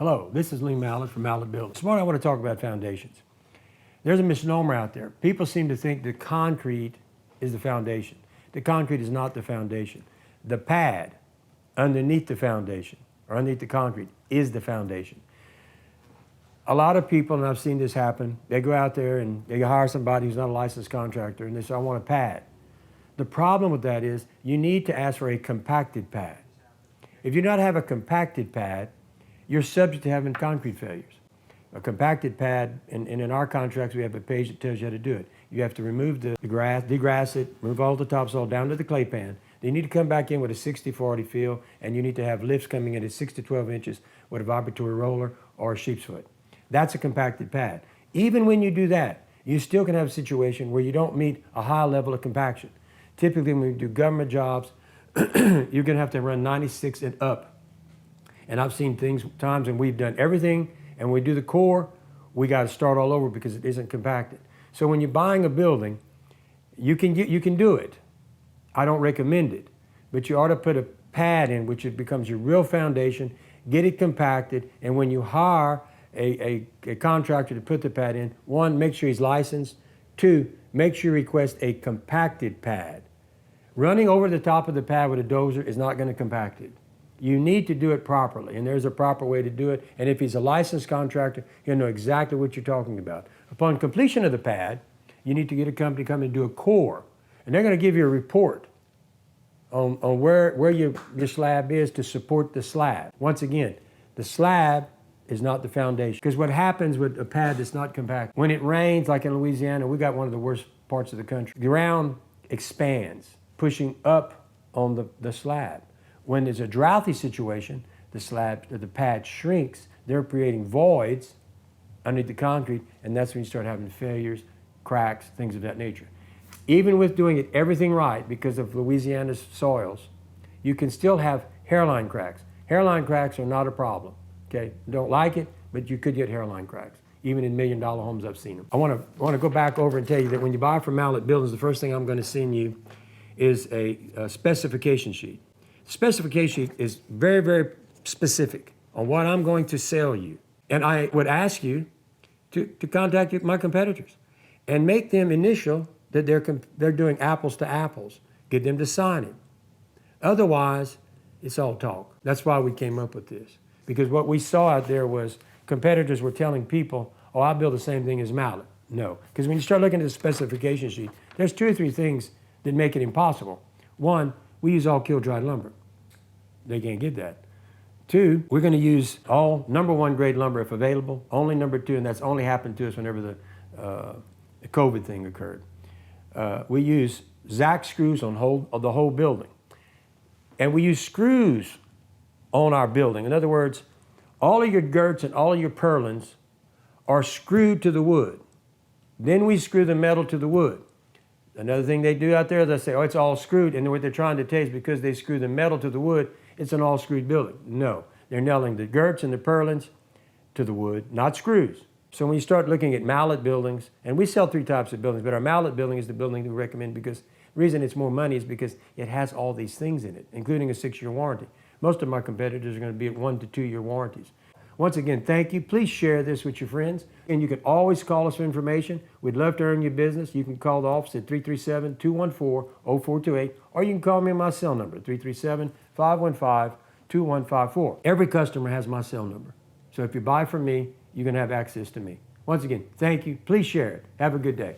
Hello, this is Lee Mallett from Mallett Buildings. This morning I want to talk about foundations. There's a misnomer out there. People seem to think that concrete is the foundation. The concrete is not the foundation. The pad underneath the foundation, or underneath the concrete, is the foundation. A lot of people, and I've seen this happen, they go out there and they hire somebody who's not a licensed contractor and they say, I want a pad. The problem with that is you need to ask for a compacted pad. If you do not have a compacted pad, you're subject to having concrete failures. A compacted pad, and in our contracts we have a page that tells you how to do it. You have to remove the grass, degrass it, remove all the topsoil down to the clay pan. Then you need to come back in with a 60-40 fill, and you need to have lifts coming in at 6 to 12 inches with a vibratory roller or a sheep's foot. That's a compacted pad. Even when you do that, you still can have a situation where you don't meet a high level of compaction. Typically when we do government jobs, you're gonna have to run 96 and up. And I've seen times when we've done everything and we do the core, we got to start all over because it isn't compacted. So when you're buying a building, you can do it. I don't recommend it, but you ought to put a pad in which it becomes your real foundation, get it compacted, and when you hire a contractor to put the pad in, one, make sure he's licensed. Two, make sure you request a compacted pad. Running over the top of the pad with a dozer is not going to compact it. You need to do it properly, and there's a proper way to do it. And if he's a licensed contractor, he'll know exactly what you're talking about. Upon completion of the pad, you need to get a company to come and do a core. And they're going to give you a report on where your slab is to support the slab. Once again, the slab is not the foundation. Because what happens with a pad that's not compacted, when it rains, like in Louisiana, we got one of the worst parts of the country, the ground expands, pushing up on the slab. When there's a droughty situation, the pad shrinks, they're creating voids underneath the concrete, and that's when you start having failures, cracks, things of that nature. Even with doing everything right, because of Louisiana's soils, you can still have hairline cracks. Hairline cracks are not a problem, okay? Don't like it, but you could get hairline cracks. Even in $1 million homes, I've seen them. I want to go back over and tell you that when you buy from Mallett Buildings, the first thing I'm going to send you is a specification sheet. Specification sheet is very, very specific on what I'm going to sell you. And I would ask you to contact my competitors and make them initial that they're doing apples to apples. Get them to sign it. Otherwise, it's all talk. That's why we came up with this. Because what we saw out there was competitors were telling people, oh, I'll build the same thing as Mallett. No, because when you start looking at the specification sheet, there's 2 or 3 things that make it impossible. One, we use all kiln-dried lumber. They can't get that. 2, we're going to use all #1 grade lumber if available, only #2, and that's only happened to us whenever the COVID thing occurred. We use Zack screws on the whole building. And we use screws on our building. In other words, all of your girts and all of your purlins are screwed to the wood. Then we screw the metal to the wood. Another thing they do out there is they say, oh, it's all screwed. And what they're trying to tell you is because they screw the metal to the wood, it's an all screwed building. No, they're nailing the girts and the purlins to the wood, not screws. So when you start looking at Mallett Buildings, and we sell 3 types of buildings, but our Mallett Building is the building we recommend because the reason it's more money is because it has all these things in it, including a 6-year warranty. Most of my competitors are going to be at 1 to 2 year warranties. Once again, thank you. Please share this with your friends. And you can always call us for information. We'd love to earn your business. You can call the office at 337-214-0428, or you can call me on my cell number, 337-515-2154. Every customer has my cell number. So if you buy from me, you're going to have access to me. Once again, thank you. Please share it. Have a good day.